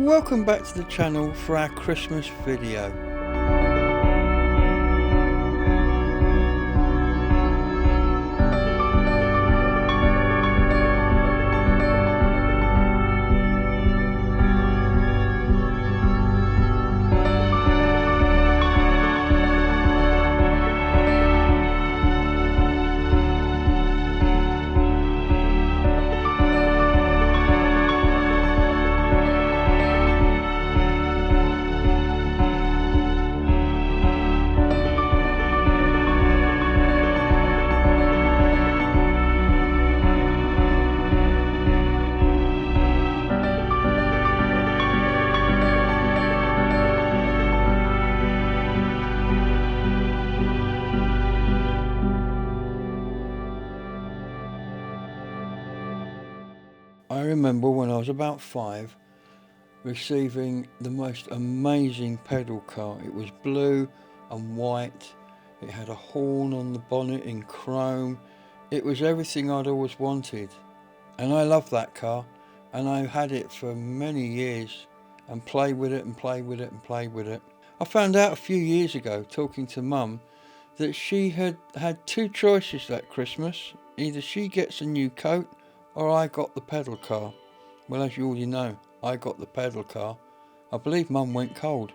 welcome back to the channel for our Christmas video. I remember when I was about 5 receiving the most amazing pedal car. It was blue and white. It had a horn on the bonnet in chrome. It was everything I'd always wanted. And I loved that car, and I had it for many years and played with it and played with it and played with it. I found out a few years ago, talking to Mum, that she had had 2 choices that Christmas. Either she gets a new coat or I got the pedal car. Well, as you already know, I got the pedal car. I believe Mum went cold.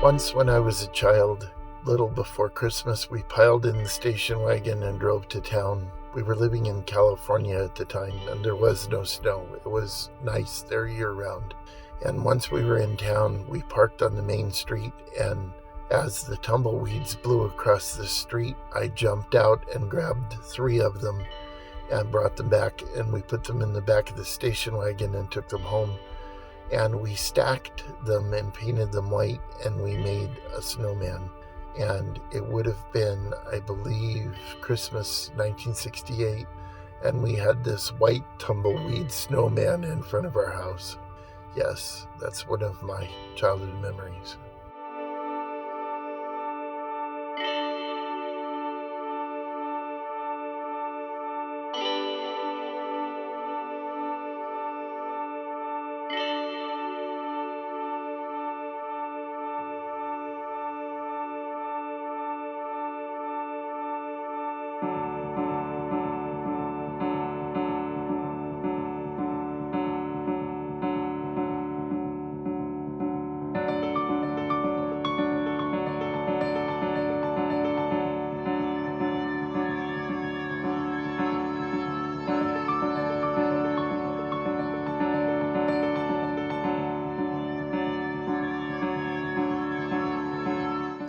Once when I was a child, little before Christmas, we piled in the station wagon and drove to town. We were living in California at the time, and there was no snow. It was nice there year-round. And once we were in town, we parked on the main street, and as the tumbleweeds blew across the street, I jumped out and grabbed 3 of them and brought them back, and we put them in the back of the station wagon and took them home. And we stacked them and painted them white, and we made a snowman. And it would have been, I believe, Christmas 1968, and we had this white tumbleweed snowman in front of our house. Yes, that's one of my childhood memories.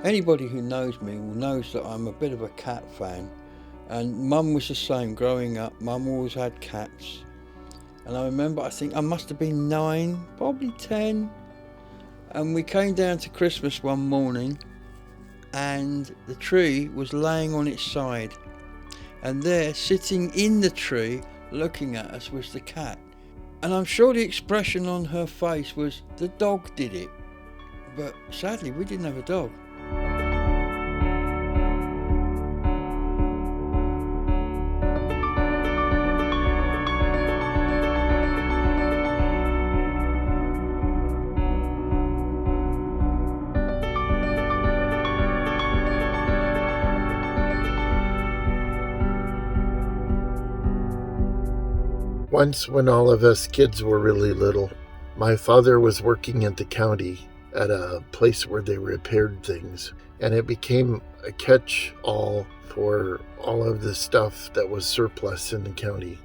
Anybody who knows me knows that I'm a bit of a cat fan, and Mum was the same growing up. Mum always had cats, and I remember, I think I must have been 9, probably 10, and we came down to Christmas one morning, and the tree was laying on its side, and there, sitting in the tree, looking at us, was the cat. And I'm sure the expression on her face was, the dog did it. But sadly, we didn't have a dog. Once when all of us kids were really little, my father was working at the county at a place where they repaired things, and it became a catch-all for all of the stuff that was surplus in the county.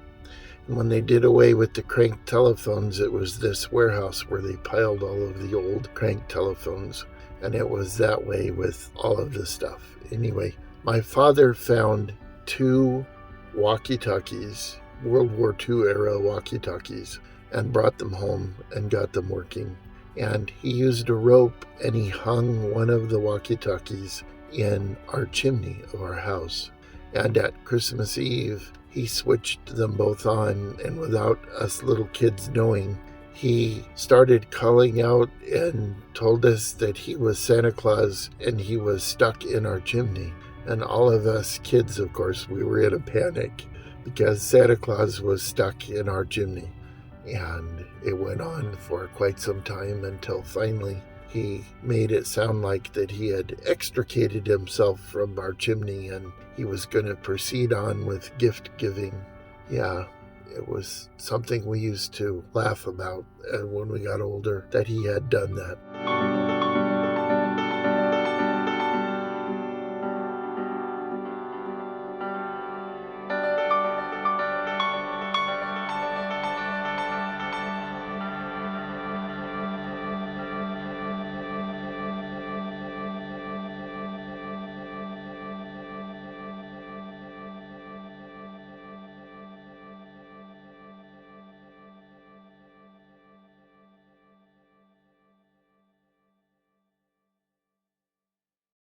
And when they did away with the crank telephones, it was this warehouse where they piled all of the old crank telephones, and it was that way with all of the stuff. Anyway, my father found 2 walkie-talkies, World War II era walkie-talkies, and brought them home and got them working. And he used a rope and he hung one of the walkie-talkies in our chimney of our house. And at Christmas Eve, he switched them both on, and without us little kids knowing, he started calling out and told us that he was Santa Claus and he was stuck in our chimney. And all of us kids, of course, we were in a panic because Santa Claus was stuck in our chimney. And it went on for quite some time until finally he made it sound like that he had extricated himself from our chimney and he was going to proceed on with gift giving. Yeah, it was something we used to laugh about when we got older, that he had done that.